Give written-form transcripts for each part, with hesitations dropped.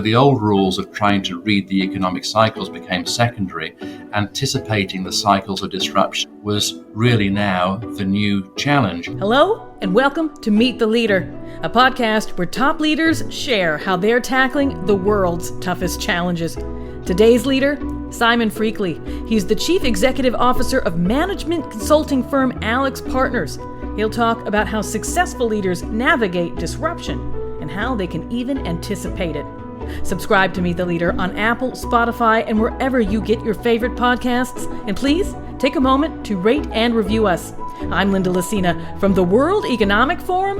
the old rules of trying to read the economic cycles became secondary. Anticipating the cycles of disruption was really now the new challenge. Hello, and welcome to Meet the Leader, a podcast where top leaders share how they're tackling the world's toughest challenges. Today's leader, Simon Freakley. He's the Chief Executive Officer of management consulting firm AlixPartners. He'll talk about how successful leaders navigate disruption and how they can even anticipate it. Subscribe to Meet the Leader on Apple, Spotify, and wherever you get your favorite podcasts. And please take a moment to rate and review us. I'm Linda Lucina from the World Economic Forum,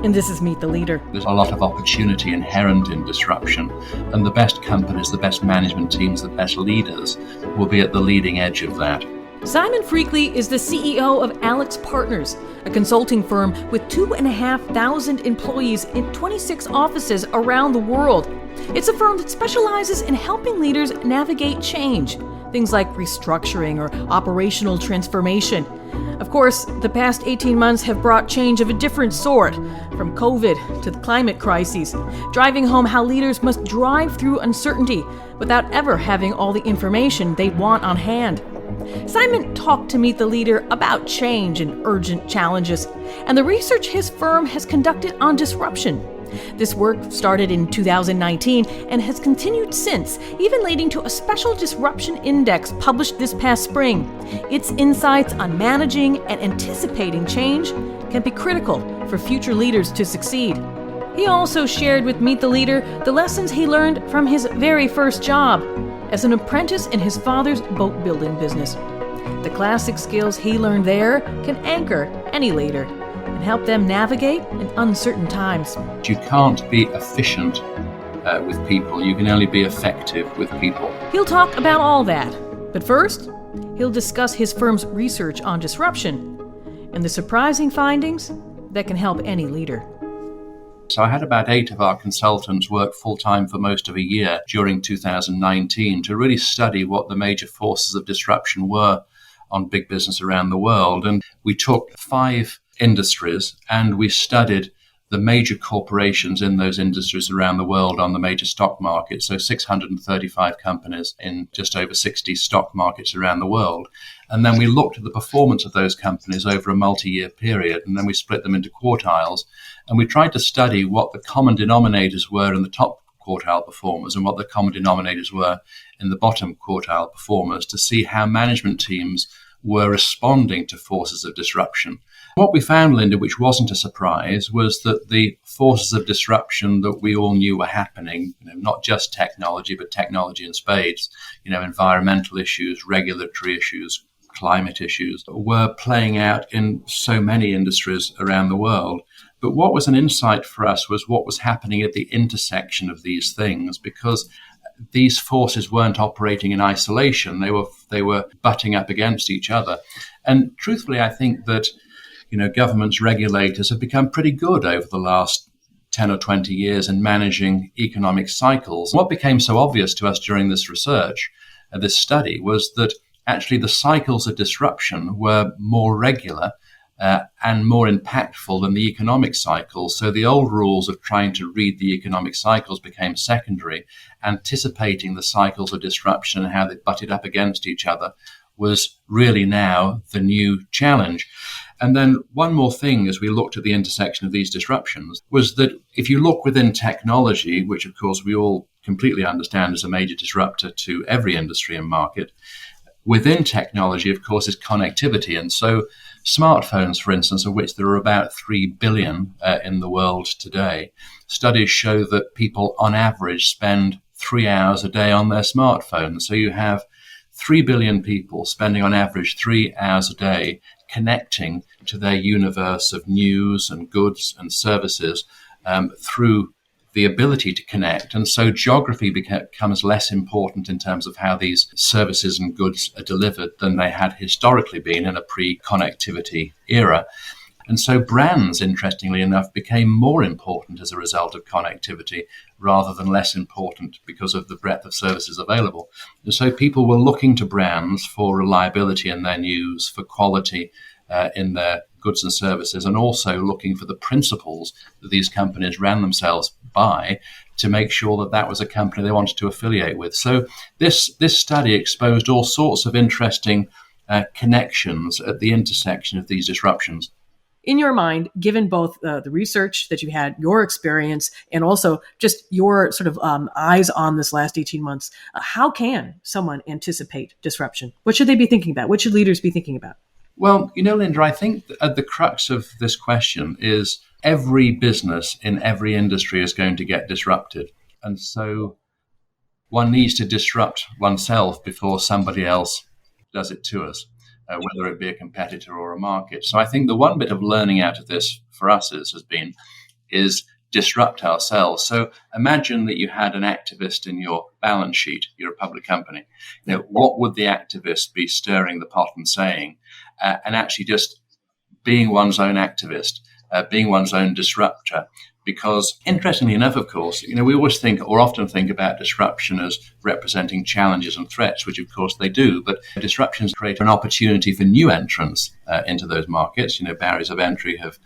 and this is Meet the Leader. There's a lot of opportunity inherent in disruption, and the best companies, the best management teams, the best leaders will be at the leading edge of that. Simon Freakley is the CEO of AlixPartners, a consulting firm with 2,500 employees in 26 offices around the world. It's a firm that specializes in helping leaders navigate change, things like restructuring or operational transformation. Of course, the past 18 months have brought change of a different sort, from COVID to the climate crises, driving home how leaders must drive through uncertainty without ever having all the information they want on hand. Simon talked to Meet the Leader about change and urgent challenges, and the research his firm has conducted on disruption. This work started in 2019 and has continued since, even leading to a special disruption index published this past spring. Its insights on managing and anticipating change can be critical for future leaders to succeed. He also shared with Meet the Leader the lessons he learned from his very first job as an apprentice in his father's boat building business. The classic skills he learned there can anchor any leader and help them navigate in uncertain times. You can't be efficient with people. You can only be effective with people. He'll talk about all that. But first, he'll discuss his firm's research on disruption and the surprising findings that can help any leader. So I had about 8 of our consultants work full-time for most of a year during 2019 to really study what the major forces of disruption were on big business around the world. And we took 5 industries and we studied the major corporations in those industries around the world on the major stock markets. So 635 companies in just over 60 stock markets around the world. And then we looked at the performance of those companies over a multi-year period, and then we split them into quartiles. And we tried to study what the common denominators were in the top quartile performers and what the common denominators were in the bottom quartile performers to see how management teams were responding to forces of disruption. What we found, Linda, which wasn't a surprise, was that the forces of disruption that we all knew were happening, not just technology, but technology in spades, environmental issues, regulatory issues, climate issues, were playing out in so many industries around the world. But what was an insight for us was what was happening at the intersection of these things, because these forces weren't operating in isolation. They were butting up against each other. And truthfully, I think that governments, regulators have become pretty good over the last 10 or 20 years in managing economic cycles. What became so obvious to us during this research, this study, was that actually the cycles of disruption were more regular and more impactful than the economic cycles. So the old rules of trying to read the economic cycles became secondary. Anticipating the cycles of disruption and how they butted up against each other was really now the new challenge. And then one more thing as we looked at the intersection of these disruptions was that if you look within technology, which of course we all completely understand is a major disruptor to every industry and market, within technology, of course, is connectivity. And so smartphones, for instance, of which there are about 3 billion in the world today, studies show that people on average spend 3 hours a day on their smartphones. So you have 3 billion people spending on average 3 hours a day connecting to their universe of news and goods and services through the ability to connect. And so geography becomes less important in terms of how these services and goods are delivered than they had historically been in a pre-connectivity era. And so brands, interestingly enough, became more important as a result of connectivity rather than less important because of the breadth of services available. And so people were looking to brands for reliability in their news, for quality in their goods and services, and also looking for the principles that these companies ran themselves by to make sure that that was a company they wanted to affiliate with. So this study exposed all sorts of interesting connections at the intersection of these disruptions. In your mind, given both the research that you had, your experience, and also just your sort of eyes on this last 18 months, how can someone anticipate disruption? What should they be thinking about? What should leaders be thinking about? Well, Linda, I think at the crux of this question is every business in every industry is going to get disrupted. And so one needs to disrupt oneself before somebody else does it to us. Whether it be a competitor or a market. So I think the one bit of learning out of this for us is disrupt ourselves. So imagine that you had an activist in your balance sheet. You're a public company. What would the activist be stirring the pot and saying? And actually just being one's own activist, being one's own disruptor. Because interestingly enough, of course, we always think or often think about disruption as representing challenges and threats, which of course they do. But disruptions create an opportunity for new entrants into those markets. Barriers of entry have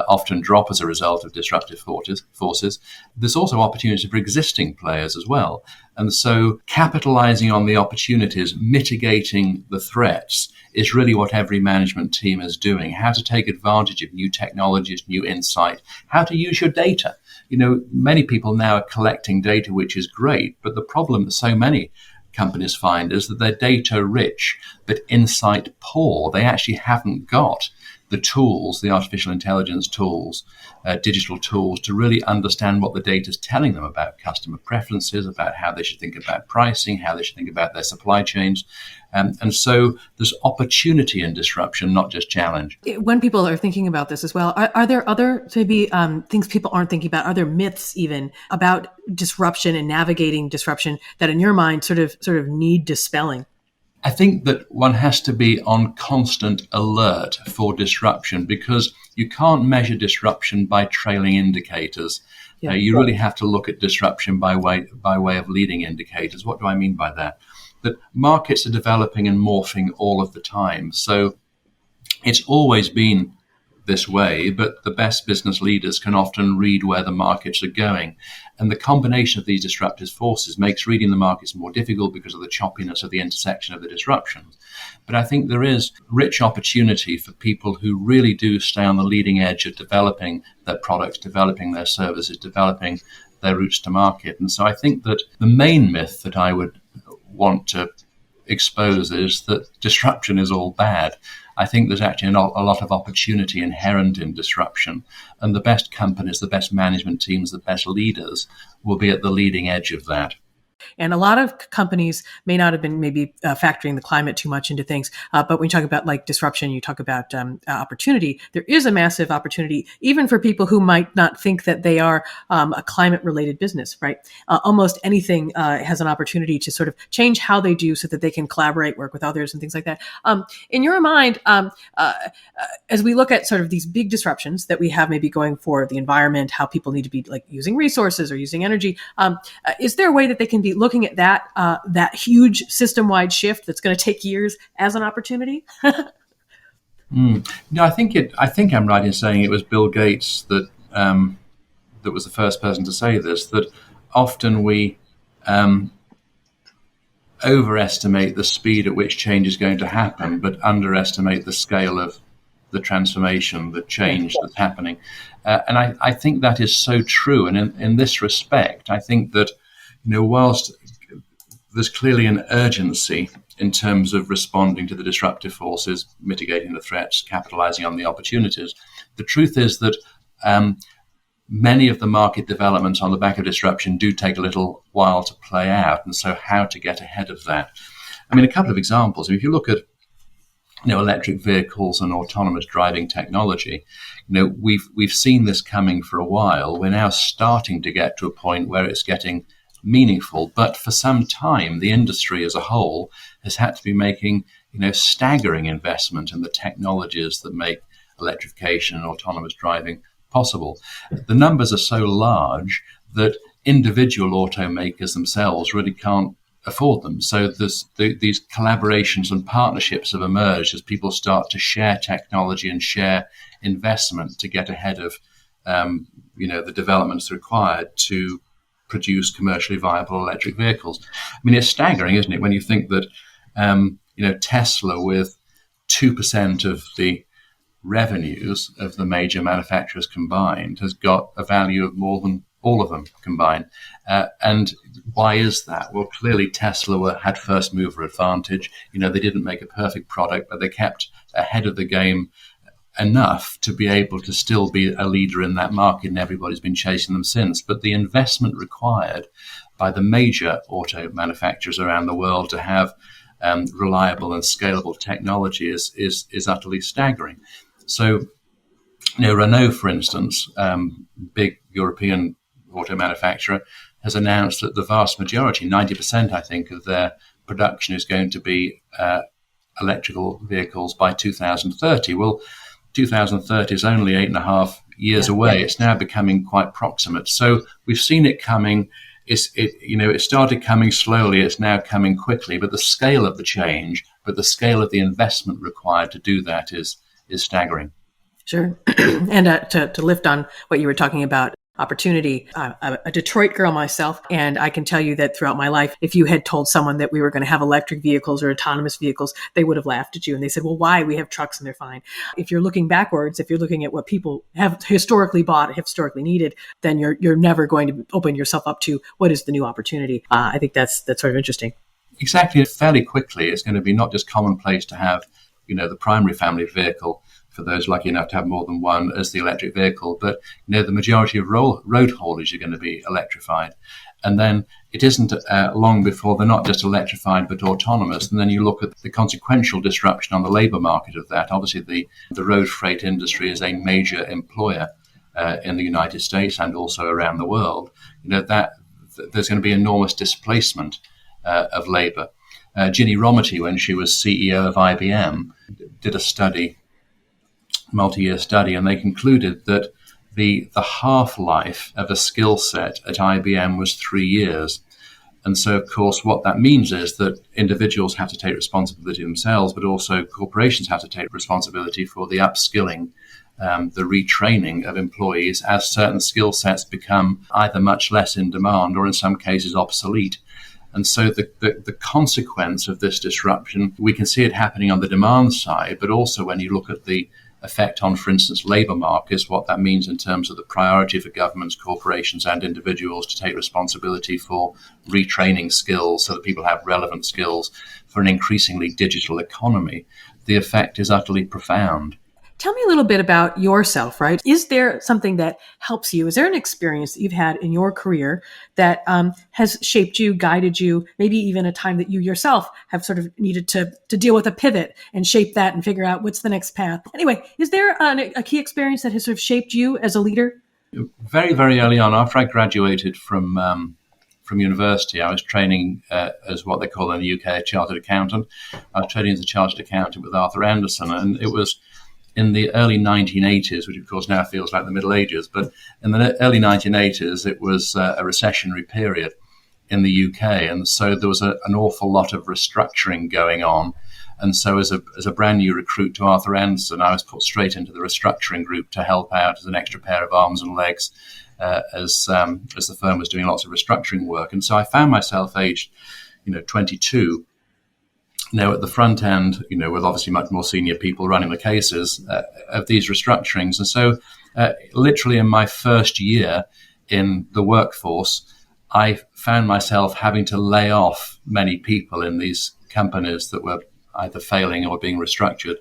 often drop as a result of disruptive forces. There's also opportunity for existing players as well. And so capitalizing on the opportunities, mitigating the threats is really what every management team is doing. How to take advantage of new technologies, new insight, how to use your data. Many people now are collecting data, which is great, but the problem that so many companies find is that they're data rich, but insight poor. They actually haven't got the tools, the artificial intelligence tools, digital tools to really understand what the data is telling them about customer preferences, about how they should think about pricing, how they should think about their supply chains. And so there's opportunity in disruption, not just challenge. When people are thinking about this as well, are there other maybe things people aren't thinking about? Are there myths even about disruption and navigating disruption that in your mind sort of need dispelling? I think that one has to be on constant alert for disruption because you can't measure disruption by trailing indicators. Yeah. You really have to look at disruption by way of leading indicators. What do I mean by that? That markets are developing and morphing all of the time. So it's always been this way, but the best business leaders can often read where the markets are going. And the combination of these disruptive forces makes reading the markets more difficult because of the choppiness of the intersection of the disruptions. But I think there is rich opportunity for people who really do stay on the leading edge of developing their products, developing their services, developing their routes to market. And so I think that the main myth that I would want to expose is that disruption is all bad. I think there's actually a lot of opportunity inherent in disruption. And the best companies, the best management teams, the best leaders will be at the leading edge of that. And a lot of companies may not have been maybe factoring the climate too much into things. But when you talk about like disruption, you talk about opportunity. There is a massive opportunity, even for people who might not think that they are a climate related business, right? Almost anything has an opportunity to sort of change how they do so that they can collaborate, work with others and things like that. In your mind, as we look at sort of these big disruptions that we have maybe going for the environment, how people need to be like using resources or using energy, is there a way that they can be looking at that huge system-wide shift that's going to take years as an opportunity? No, I think I'm right in saying it was Bill Gates that was the first person to say this. That often we overestimate the speed at which change is going to happen, but underestimate the scale of the transformation, the change that's happening. And I think that is so true. And in this respect, I think that whilst there's clearly an urgency in terms of responding to the disruptive forces, mitigating the threats, capitalizing on the opportunities, the truth is that many of the market developments on the back of disruption do take a little while to play out. And so how to get ahead of that? I mean, a couple of examples. If you look at electric vehicles and autonomous driving technology, we've seen this coming for a while. We're now starting to get to a point where it's getting meaningful, but for some time the industry as a whole has had to be making staggering investment in the technologies that make electrification and autonomous driving possible. The numbers are so large that individual automakers themselves really can't afford them. So these collaborations and partnerships have emerged as people start to share technology and share investment to get ahead of the developments required to produce commercially viable electric vehicles. I mean, it's staggering, isn't it, when you think that Tesla, with 2% of the revenues of the major manufacturers combined, has got a value of more than all of them combined. And why is that? Well, clearly Tesla had first mover advantage. They didn't make a perfect product, but they kept ahead of the game enough to be able to still be a leader in that market, and everybody's been chasing them since. But the investment required by the major auto manufacturers around the world to have reliable and scalable technology is utterly staggering. So, Renault, for instance, big European auto manufacturer, has announced that the vast majority, 90%, I think, of their production is going to be electrical vehicles by 2030. Well, 2030 is only 8.5 years away. It's now becoming quite proximate. So we've seen it coming. It started coming slowly. It's now coming quickly. But the scale of the change, the scale of the investment required to do that is staggering. Sure. And to lift on what you were talking about, opportunity, a Detroit girl myself, and I can tell you that throughout my life, if you had told someone that we were going to have electric vehicles or autonomous vehicles, they would have laughed at you. And they said, well, why? We have trucks and they're fine. If you're looking backwards, if you're looking at what people have historically bought, historically needed, then you're never going to open yourself up to what is the new opportunity. I think that's sort of interesting. Exactly. Fairly quickly, it's going to be not just commonplace to have, the primary family vehicle for those lucky enough to have more than one as the electric vehicle. But, the majority of road haulage are going to be electrified. And then it isn't long before they're not just electrified, but autonomous. And then you look at the consequential disruption on the labor market of that. Obviously, the road freight industry is a major employer in the United States and also around the world. That there's going to be enormous displacement of labor. Ginny Rometty, when she was CEO of IBM, did a multi-year study, and they concluded that the half-life of a skill set at IBM was 3 years. And so, of course, what that means is that individuals have to take responsibility themselves, but also corporations have to take responsibility for the upskilling, the retraining of employees as certain skill sets become either much less in demand or in some cases obsolete. And so the consequence of this disruption, we can see it happening on the demand side, but also when you look at the effect on, for instance, labor markets, what that means in terms of the priority for governments, corporations, and individuals to take responsibility for retraining skills so that people have relevant skills for an increasingly digital economy, the effect is utterly profound. Tell me a little bit about yourself, right? Is there something that helps you? Is there an experience that you've had in your career that has shaped you, guided you, maybe even a time that you yourself have sort of needed to deal with a pivot and shape that and figure out what's the next path? Anyway, is there a key experience that has sort of shaped you as a leader? Very, very early on, after I graduated from university, I was training as what they call in the UK a chartered accountant. I was training as a chartered accountant with Arthur Andersen, and it was in the early 1980s, which of course now feels like the Middle Ages, but in the early 1980s, it was a recessionary period in the UK. And so there was an awful lot of restructuring going on. And so as a brand new recruit to Arthur Andersen, I was put straight into the restructuring group to help out as an extra pair of arms and legs as the firm was doing lots of restructuring work. And so I found myself aged, 22, at the front end, with obviously much more senior people running the cases of these restructurings. And so literally in my first year in the workforce, I found myself having to lay off many people in these companies that were either failing or being restructured.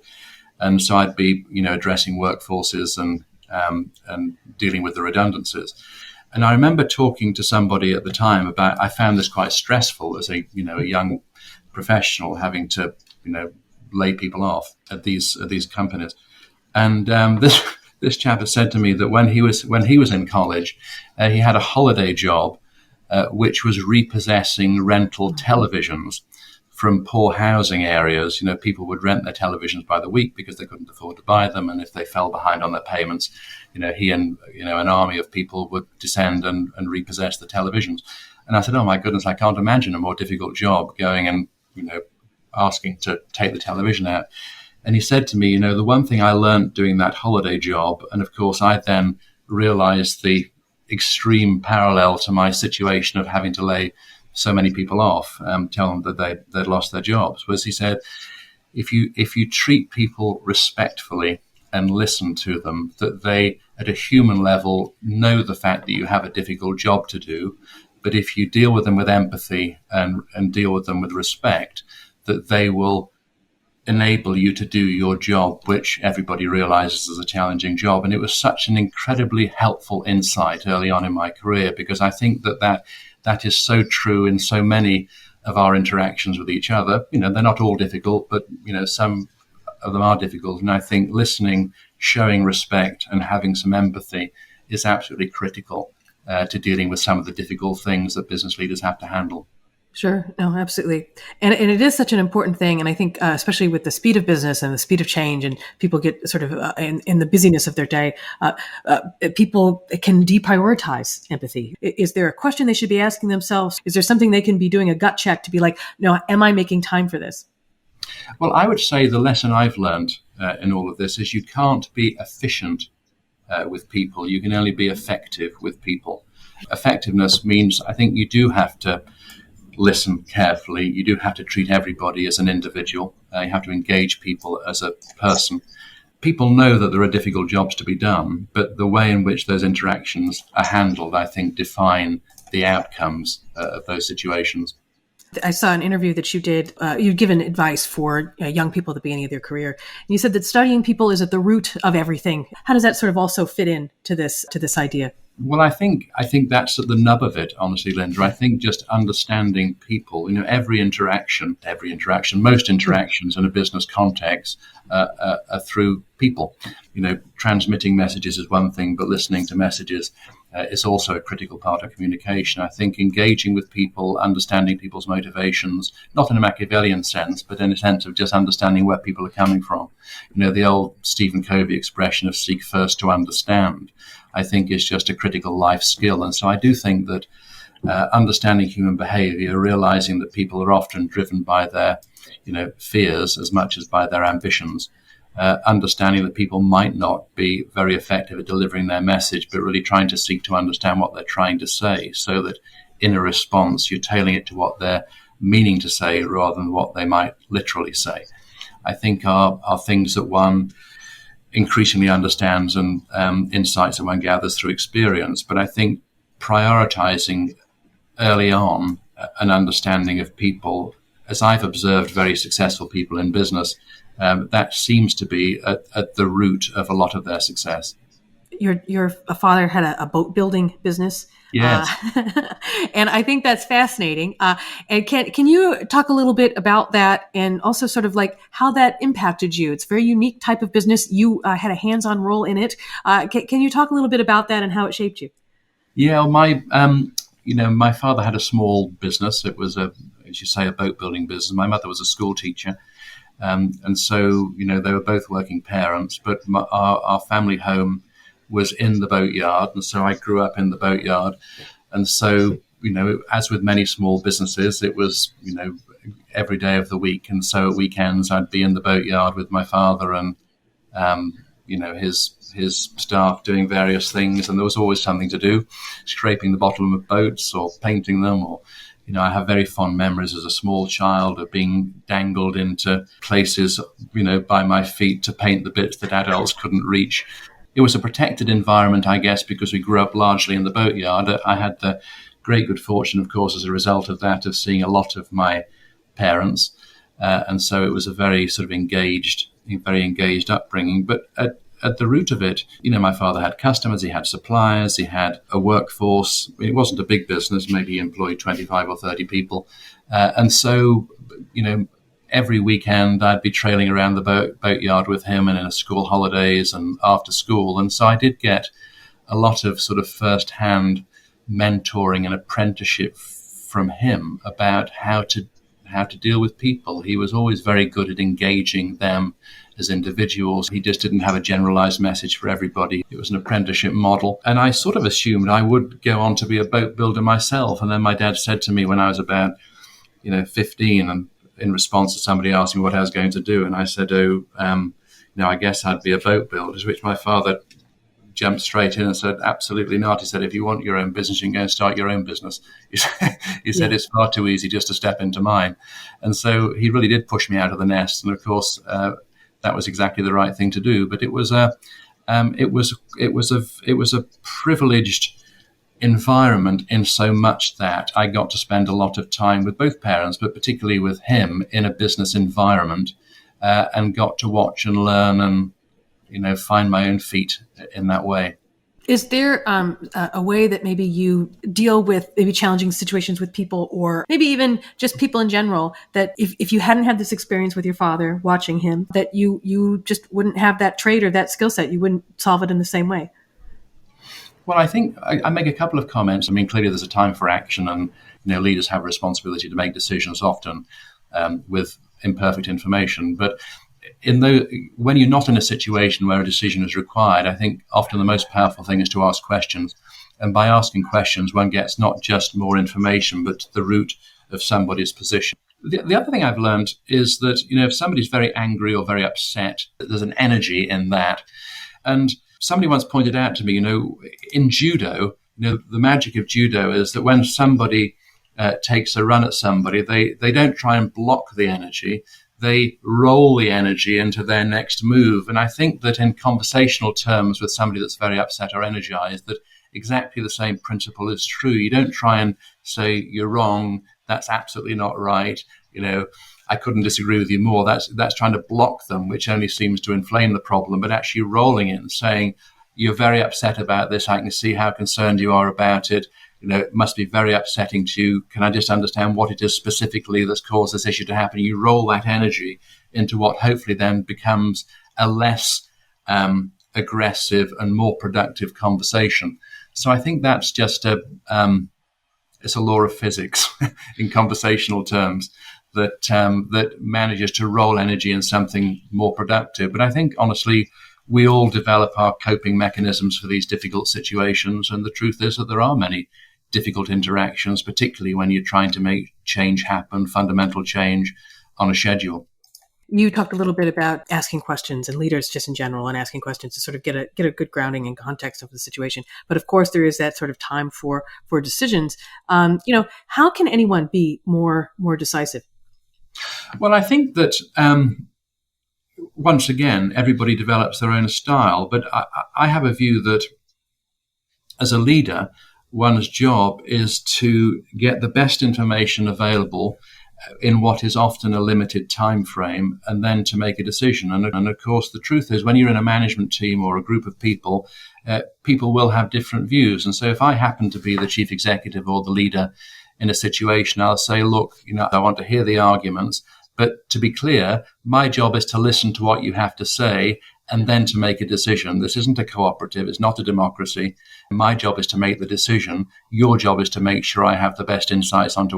And so I'd be, addressing workforces and dealing with the redundancies. And I remember talking to somebody at the time about, I found this quite stressful as a young professional having to, lay people off at these companies. And this chap had said to me that when he was in college, he had a holiday job, which was repossessing rental televisions from poor housing areas. People would rent their televisions by the week because they couldn't afford to buy them, and if they fell behind on their payments, he and an army of people would descend and repossess the televisions. And I said, oh my goodness, I can't imagine a more difficult job going and asking to take the television out. And he said to me, the one thing I learned doing that holiday job, and of course I then realized the extreme parallel to my situation of having to lay so many people off, tell them that they'd lost their jobs, was he said, if you treat people respectfully and listen to them, that they, at a human level, know the fact that you have a difficult job to do, but if you deal with them with empathy and deal with them with respect, that they will enable you to do your job, which everybody realizes is a challenging job. And it was such an incredibly helpful insight early on in my career, because I think that is so true in so many of our interactions with each other. They're not all difficult, but, some of them are difficult. And I think listening, showing respect and having some empathy is absolutely critical to dealing with some of the difficult things that business leaders have to handle. Sure. No, absolutely. And it is such an important thing. And I think, especially with the speed of business and the speed of change, and people get sort of in the busyness of their day, people can deprioritize empathy. Is there a question they should be asking themselves? Is there something they can be doing a gut check to be like, no, am I making time for this? Well, I would say the lesson I've learned in all of this is you can't be efficient with people. You can only be effective with people. Effectiveness means I think you do have to listen carefully. You do have to treat everybody as an individual. You have to engage people as a person. People know that there are difficult jobs to be done, but the way in which those interactions are handled, I think, define the outcomes of those situations. I saw an interview that you did. You'd given advice for young people at the beginning of their career. And you said that studying people is at the root of everything. How does that sort of also fit in to this idea? Well, I think that's at the nub of it, honestly, Linda. I think just understanding people, every interaction, most interactions in a business context are through people. Transmitting messages is one thing, but listening to messages is also a critical part of communication. I think engaging with people, understanding people's motivations, not in a Machiavellian sense, but in a sense of just understanding where people are coming from. The old Stephen Covey expression of seek first to understand, I think is just a critical life skill. And so I do think that understanding human behavior, realizing that people are often driven by their, fears as much as by their ambitions, understanding that people might not be very effective at delivering their message, but really trying to seek to understand what they're trying to say, so that in a response, you're tailoring it to what they're meaning to say rather than what they might literally say, I think are things that one increasingly understands and insights that one gathers through experience. But I think prioritizing early on an understanding of people, as I've observed very successful people in business, that seems to be at the root of a lot of their success. Your father had a boat building business. Yes. And I think that's fascinating. And can you talk a little bit about that, and also sort of like how that impacted you? It's a very unique type of business. You had a hands-on role in it. Can you talk a little bit about that and how it shaped you? Yeah, my father had a small business. It was as you say, a boat building business. My mother was a school teacher. And so, they were both working parents, but our family home was in the boatyard. And so I grew up in the boatyard. And so, as with many small businesses, it was, every day of the week. And so at weekends, I'd be in the boatyard with my father and, his staff doing various things. And there was always something to do, scraping the bottom of boats or painting them, or I have very fond memories as a small child of being dangled into places, by my feet to paint the bits that adults couldn't reach. It was a protected environment, I guess, because we grew up largely in the boatyard. I had the great good fortune, of course, as a result of that, of seeing a lot of my parents. And so it was a very sort of engaged upbringing. But at the root of it, my father had customers, he had suppliers, he had a workforce. It wasn't a big business, maybe he employed 25 or 30 people. And so, every weekend I'd be trailing around the boatyard with him, and in school holidays and after school. And so I did get a lot of sort of first-hand mentoring and apprenticeship from him about how to deal with people. He was always very good at engaging them as individuals. He just didn't have a generalized message for everybody. It was an apprenticeship model. And I sort of assumed I would go on to be a boat builder myself. And then my dad said to me when I was about, 15, and in response to somebody asking me what I was going to do, and I said, I guess I'd be a boat builder, to which my father jumped straight in and said, absolutely not. He said, if you want your own business, you can go and start your own business. He said, it's far too easy just to step into mine. And so he really did push me out of the nest. And of course, that was exactly the right thing to do. But it was a privileged environment in so much that I got to spend a lot of time with both parents, but particularly with him in a business environment, and got to watch and learn and, find my own feet in that way. Is there a way that maybe you deal with maybe challenging situations with people, or maybe even just people in general, that if you hadn't had this experience with your father watching him, that you just wouldn't have that trait or that skill set? You wouldn't solve it in the same way? Well, I think I make a couple of comments. I mean, clearly there's a time for action, and leaders have a responsibility to make decisions often with imperfect information. But when you're not in a situation where a decision is required, I think often the most powerful thing is to ask questions. And by asking questions, one gets not just more information, but the root of somebody's position. The other thing I've learned is that, if somebody's very angry or very upset, there's an energy in that. And somebody once pointed out to me, in judo, the magic of judo is that when somebody takes a run at somebody, they don't try and block the energy. They roll the energy into their next move. And I think that in conversational terms with somebody that's very upset or energized, that exactly the same principle is true. You don't try and say, you're wrong, that's absolutely not right. I couldn't disagree with you more. That's trying to block them, which only seems to inflame the problem, but actually rolling it and saying, you're very upset about this. I can see how concerned you are about it. It must be very upsetting to you. Can I just understand what it is specifically that's caused this issue to happen? You roll that energy into what hopefully then becomes a less aggressive and more productive conversation. So I think that's just it's a law of physics in conversational terms that manages to roll energy in something more productive. But I think, honestly, we all develop our coping mechanisms for these difficult situations. And the truth is that there are many difficult interactions, particularly when you're trying to make change happen, fundamental change on a schedule. You talked a little bit about asking questions, and leaders just in general, and asking questions to sort of get a good grounding and context of the situation. But of course, there is that sort of time for decisions. How can anyone be more decisive? Well, I think that once again, everybody develops their own style. But I have a view that as a leader, one's job is to get the best information available in what is often a limited time frame, and then to make a decision. And of course, the truth is, when you're in a management team or a group of people, people will have different views. And so if I happen to be the chief executive or the leader in a situation, I'll say, look, I want to hear the arguments, but to be clear, my job is to listen to what you have to say and then to make a decision. This isn't a cooperative. It's not a democracy. My job is to make the decision. Your job is to make sure I have the best insights on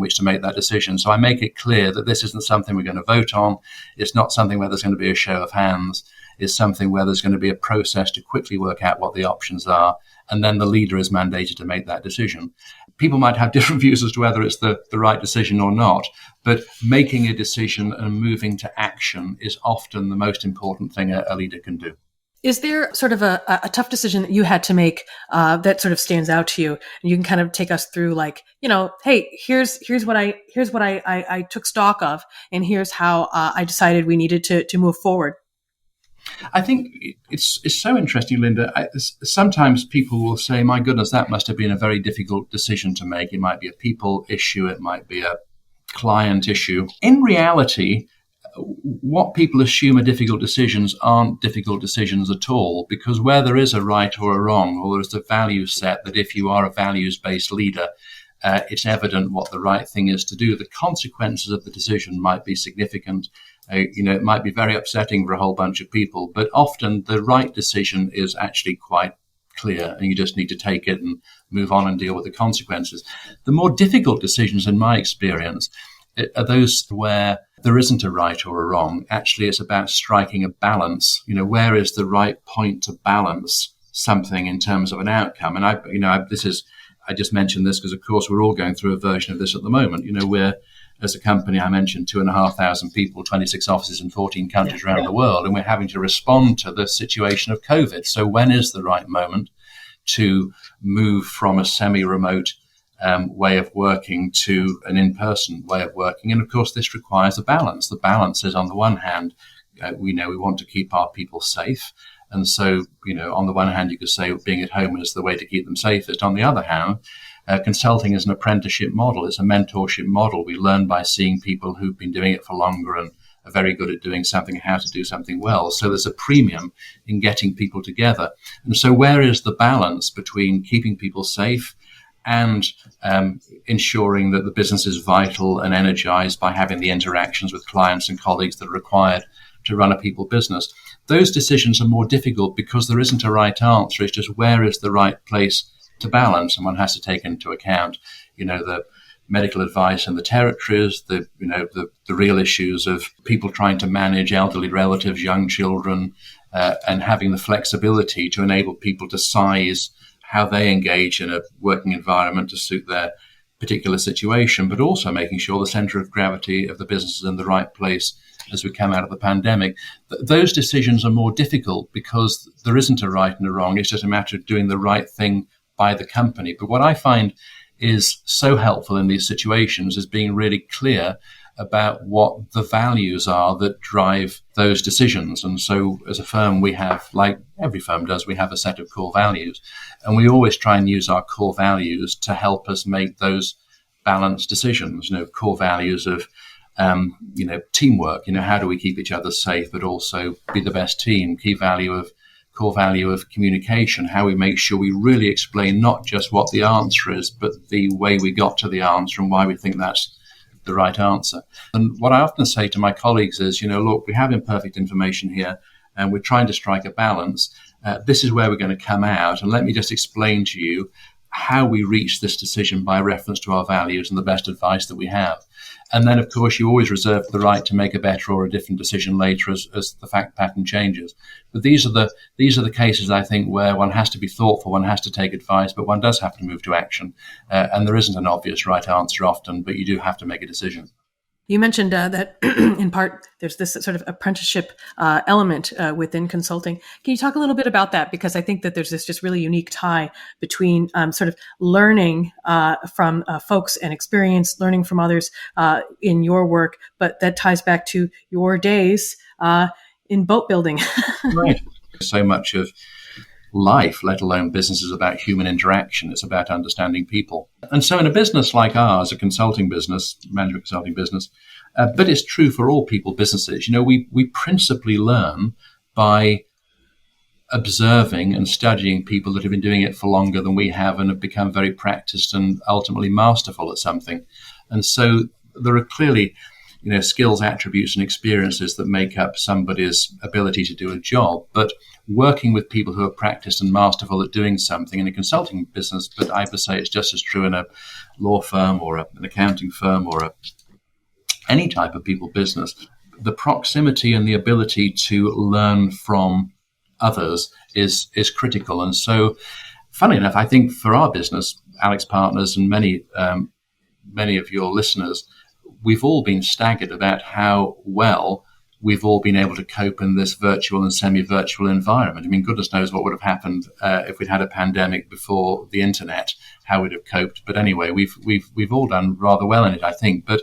which to make that decision. So I make it clear that this isn't something we're going to vote on. It's not something where there's going to be a show of hands. It's something where there's going to be a process to quickly work out what the options are. And then the leader is mandated to make that decision. People might have different views as to whether it's the right decision or not, but making a decision and moving to action is often the most important thing a leader can do. Is there sort of a tough decision that you had to make that sort of stands out to you? And you can kind of take us through, like, hey, here's what I took stock of, and here's how I decided we needed to move forward. I think it's so interesting, Linda. Sometimes people will say, my goodness, that must have been a very difficult decision to make. It might be a people issue. It might be a client issue. In reality, what people assume are difficult decisions aren't difficult decisions at all, because where there is a right or a wrong, or there's a value set that if you are a values-based leader, it's evident what the right thing is to do. The consequences of the decision might be significant. It might be very upsetting for a whole bunch of people, but often the right decision is actually quite clear, and you just need to take it and move on and deal with the consequences. The more difficult decisions, in my experience, are those where there isn't a right or a wrong. Actually, it's about striking a balance. Where is the right point to balance something in terms of an outcome? And I just mentioned this because, of course, we're all going through a version of this at the moment. as a company, I mentioned 2,500 people, 26 offices in 14 countries around the world, and we're having to respond to the situation of COVID. So when is the right moment to move from a semi-remote way of working to an in-person way of working? And of course, this requires a balance. The balance is, on the one hand, we want to keep our people safe. And so, on the one hand, you could say being at home is the way to keep them safest. On the other hand, consulting is an apprenticeship model. It's a mentorship model. We learn by seeing people who've been doing it for longer and are very good at doing something, how to do something well. So there's a premium in getting people together. And so where is the balance between keeping people safe and ensuring that the business is vital and energized by having the interactions with clients and colleagues that are required to run a people business? Those decisions are more difficult because there isn't a right answer. It's just where is the right place to balance, and one has to take into account, the medical advice in the territories, the real issues of people trying to manage elderly relatives, young children, and having the flexibility to enable people to size how they engage in a working environment to suit their particular situation, but also making sure the center of gravity of the business is in the right place as we come out of the pandemic. Those decisions are more difficult because there isn't a right and a wrong. It's just a matter of doing the right thing by the company. But what I find is so helpful in these situations is being really clear about what the values are that drive those decisions. And so as a firm, we have, like every firm does, we have a set of core values. And we always try and use our core values to help us make those balanced decisions, core values of teamwork, how do we keep each other safe, but also be the best team? Core value of communication, how we make sure we really explain not just what the answer is, but the way we got to the answer and why we think that's the right answer. And what I often say to my colleagues is, look, we have imperfect information here and we're trying to strike a balance. This is where we're going to come out. And let me just explain to you how we reach this decision by reference to our values and the best advice that we have. And then, of course, you always reserve the right to make a better or a different decision later as the fact pattern changes. But these are the cases, I think, where one has to be thoughtful, one has to take advice, but one does have to move to action. And there isn't an obvious right answer often, but you do have to make a decision. You mentioned that in part there's this sort of apprenticeship element within consulting. Can you talk a little bit about that? Because I think that there's this just really unique tie between sort of learning from folks and experience, learning from others in your work, but that ties back to your days in boat building. Right. So much of life, let alone business, is about human interaction. It's about understanding people. And so in a business like ours, a consulting business, management consulting business, but it's true for all people businesses, we principally learn by observing and studying people that have been doing it for longer than we have and have become very practiced and ultimately masterful at something. And so there are clearly skills, attributes, and experiences that make up somebody's ability to do a job. But working with people who are practiced and masterful at doing something in a consulting business, but I would say it's just as true in a law firm or an accounting firm or any type of people business, the proximity and the ability to learn from others is critical. And so, funny enough, I think for our business, AlixPartners, and many of your listeners, we've all been staggered about how well we've all been able to cope in this virtual and semi-virtual environment. I mean, goodness knows what would have happened if we'd had a pandemic before the internet, how we'd have coped. But anyway, we've all done rather well in it, I think. But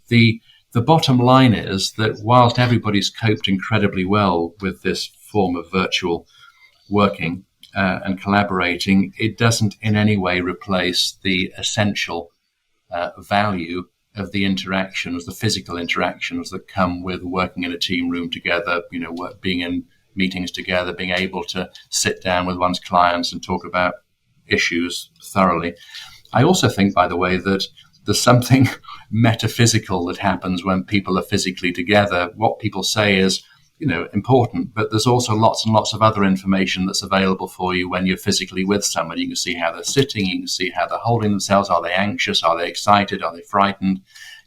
the bottom line is that whilst everybody's coped incredibly well with this form of virtual working and collaborating, it doesn't in any way replace the essential value of the interactions, the physical interactions that come with working in a team room together, being in meetings together, being able to sit down with one's clients and talk about issues thoroughly. I also think, by the way, that there's something metaphysical that happens when people are physically together. What people say is, important, but there's also lots and lots of other information that's available for you when you're physically with somebody. You can see how they're sitting, you can see how they're holding themselves. Are they anxious? Are they excited? Are they frightened?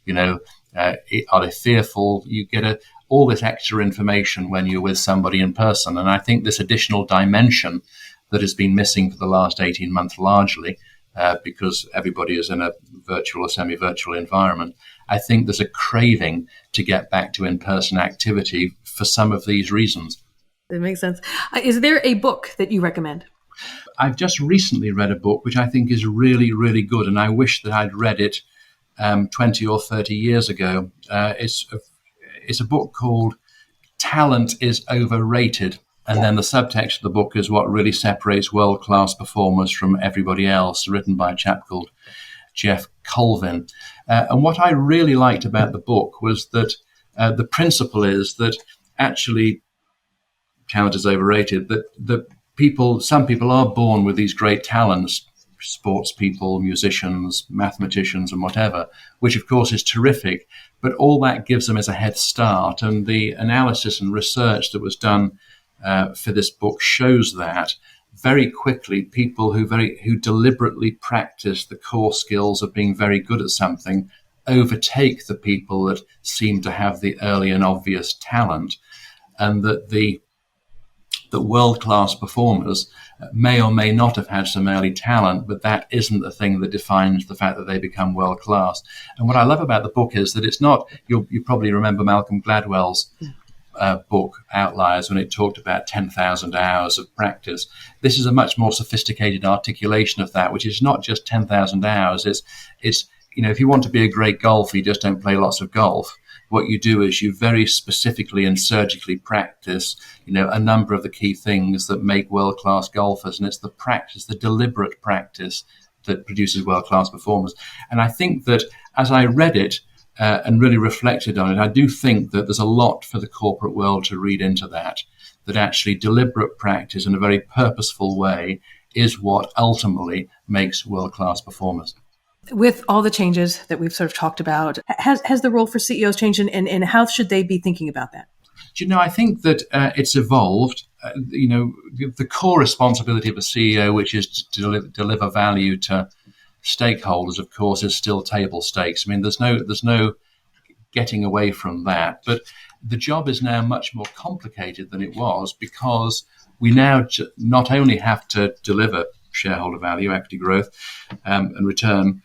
Are they fearful? You get all this extra information when you're with somebody in person. And I think this additional dimension that has been missing for the last 18 months largely because everybody is in a virtual or semi-virtual environment. I think there's a craving to get back to in-person activity for some of these reasons. That makes sense. Is there a book that you recommend? I've just recently read a book which I think is really, really good, and I wish that I'd read it 20 or 30 years ago. It's a book called Talent is Overrated. And then the subtext of the book is what really separates world-class performers from everybody else, written by a chap called Jeff Colvin. And what I really liked about the book was that the principle is that actually talent is overrated, that some people are born with these great talents, sports people, musicians, mathematicians, and whatever, which of course is terrific, but all that gives them is a head start. And the analysis and research that was done for this book shows that very quickly people who deliberately practice the core skills of being very good at something overtake the people that seem to have the early and obvious talent, and that the world-class performers may or may not have had some early talent, but that isn't the thing that defines the fact that they become world-class. And what I love about the book is that it's not, you probably remember Malcolm Gladwell's book Outliers when it talked about 10,000 hours of practice. This is a much more sophisticated articulation of that, which is not just 10,000 hours. It's if you want to be a great golfer, you just don't play lots of golf. What you do is you very specifically and surgically practice, a number of the key things that make world-class golfers. And it's the practice, the deliberate practice that produces world-class performers. And I think that as I read it, and really reflected on it, I do think that there's a lot for the corporate world to read into that actually deliberate practice in a very purposeful way is what ultimately makes world-class performers. With all the changes that we've sort of talked about, has the role for CEOs changed, and how should they be thinking about that? I think that it's evolved. The core responsibility of a CEO, which is to deliver value to stakeholders, of course, is still table stakes. I mean, there's no getting away from that. But the job is now much more complicated than it was, because we now not only have to deliver shareholder value, equity growth, and return.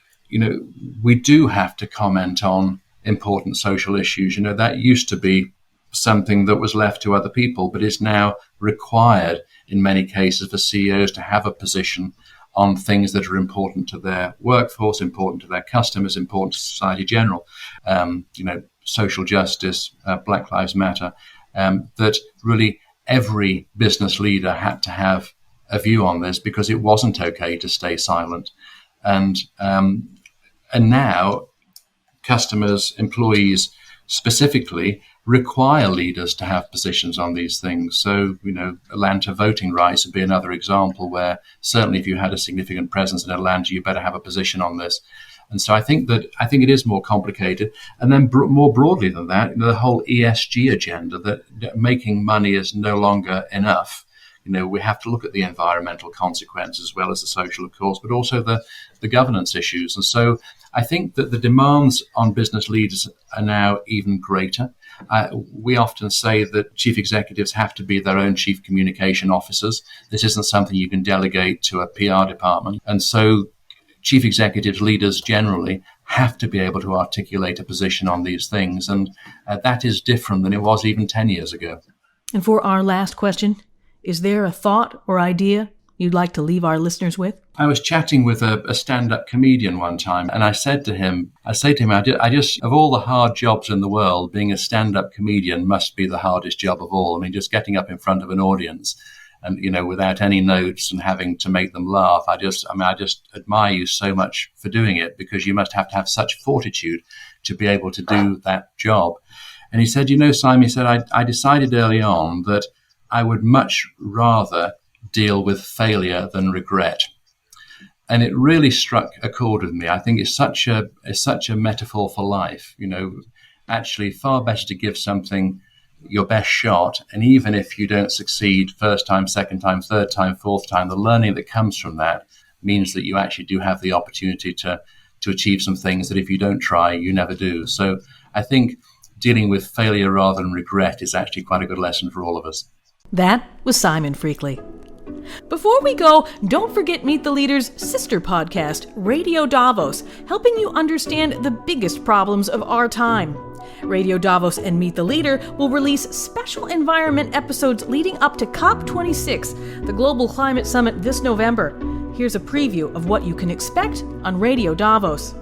We do have to comment on important social issues. That used to be something that was left to other people, but is now required in many cases for CEOs to have a position on things that are important to their workforce, important to their customers, important to society general, social justice, Black Lives Matter, that really every business leader had to have a view on this, because it wasn't okay to stay silent. And now customers, employees specifically, require leaders to have positions on these things. So, Atlanta voting rights would be another example where certainly if you had a significant presence in Atlanta, you better have a position on this. And so I think it is more complicated. And then more broadly than that, the whole ESG agenda, that making money is no longer enough. We have to look at the environmental consequences as well as the social, of course, but also the governance issues. And so I think that the demands on business leaders are now even greater. We often say that chief executives have to be their own chief communication officers. This isn't something you can delegate to a PR department. And so chief executives, leaders generally, have to be able to articulate a position on these things. And that is different than it was even 10 years ago. And for our last question, is there a thought or idea you'd like to leave our listeners with? I was chatting with a stand-up comedian one time, and I say to him, I just, of all the hard jobs in the world, being a stand-up comedian must be the hardest job of all. I mean, just getting up in front of an audience and, without any notes and having to make them laugh. I just admire you so much for doing it, because you must have to have such fortitude to be able to do that job. And he said, Simon, he said, I decided early on that I would much rather deal with failure than regret. And it really struck a chord with me. I think it's such a metaphor for life. Actually far better to give something your best shot. And even if you don't succeed first time, second time, third time, fourth time, the learning that comes from that means that you actually do have the opportunity to achieve some things that if you don't try, you never do. So I think dealing with failure rather than regret is actually quite a good lesson for all of us. That was Simon Freakley. Before we go, don't forget Meet the Leader's sister podcast, Radio Davos, helping you understand the biggest problems of our time. Radio Davos and Meet the Leader will release special environment episodes leading up to COP26, the Global Climate Summit this November. Here's a preview of what you can expect on Radio Davos.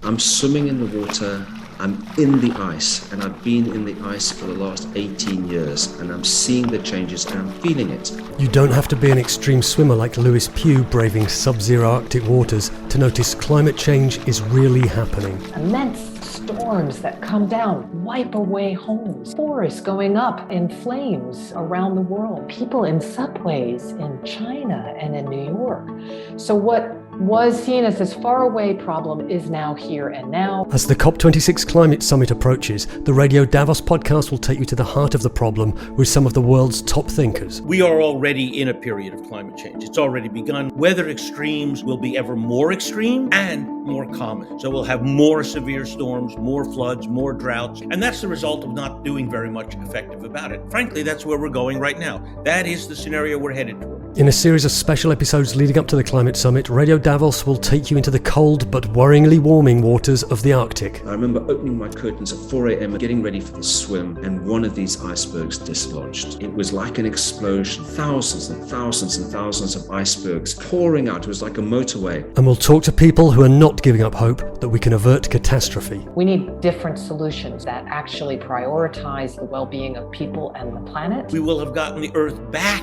I'm swimming in the water, I'm in the ice, and I've been in the ice for the last 18 years, and I'm seeing the changes and I'm feeling it. You don't have to be an extreme swimmer like Lewis Pugh braving sub-zero Arctic waters to notice climate change is really happening. Immense storms that come down wipe away homes, forests going up in flames around the world, people in subways in China and in New York. So what was seen as this faraway problem is now here and now. As the COP26 Climate Summit approaches, the Radio Davos podcast will take you to the heart of the problem with some of the world's top thinkers. We are already in a period of climate change. It's already begun. Weather extremes will be ever more extreme and more common. So we'll have more severe storms, more floods, more droughts, and that's the result of not doing very much effective about it. Frankly, that's where we're going right now. That is the scenario we're headed toward. In a series of special episodes leading up to the Climate Summit, Radio Davos will take you into the cold but worryingly warming waters of the Arctic. I remember opening my curtains at 4 a.m. and getting ready for the swim, and one of these icebergs dislodged. It was like an explosion. Thousands and thousands and thousands of icebergs pouring out. It was like a motorway. And we'll talk to people who are not giving up hope that we can avert catastrophe. We need different solutions that actually prioritize the well-being of people and the planet. We will have gotten the Earth back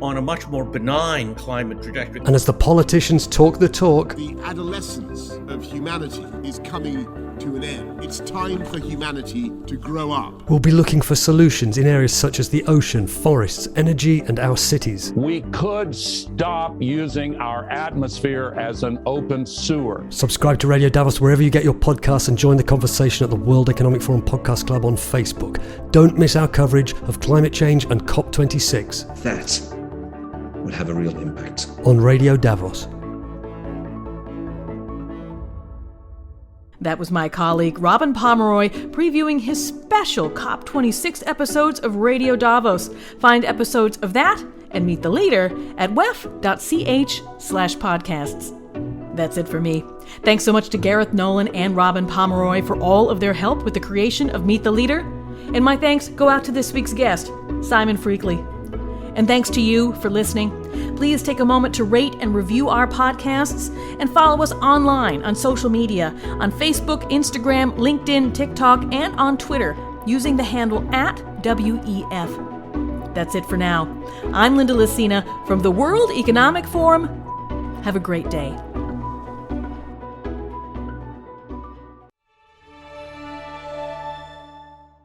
on a much more benign climate trajectory. And as the politicians talk the talk, the adolescence of humanity is coming to an end. It's time for humanity to grow up. we'll be looking for solutions in areas such as the ocean, forests, energy, and our cities. We could stop using our atmosphere as an open sewer. Subscribe to Radio Davos wherever you get your podcasts and join the conversation at the World Economic Forum Podcast Club on Facebook. Don't miss our coverage of climate change and COP26. That will have a real impact. On Radio Davos. That was my colleague Robin Pomeroy previewing his special COP26 episodes of Radio Davos. Find episodes of that and Meet the Leader at wef.ch/podcasts. That's it for me. Thanks so much to Gareth Nolan and Robin Pomeroy for all of their help with the creation of Meet the Leader. And my thanks go out to this week's guest, Simon Freakley. And thanks to you for listening. Please take a moment to rate and review our podcasts and follow us online on social media, on Facebook, Instagram, LinkedIn, TikTok, and on Twitter using the handle @WEF. That's it for now. I'm Linda Lucina from the World Economic Forum. Have a great day.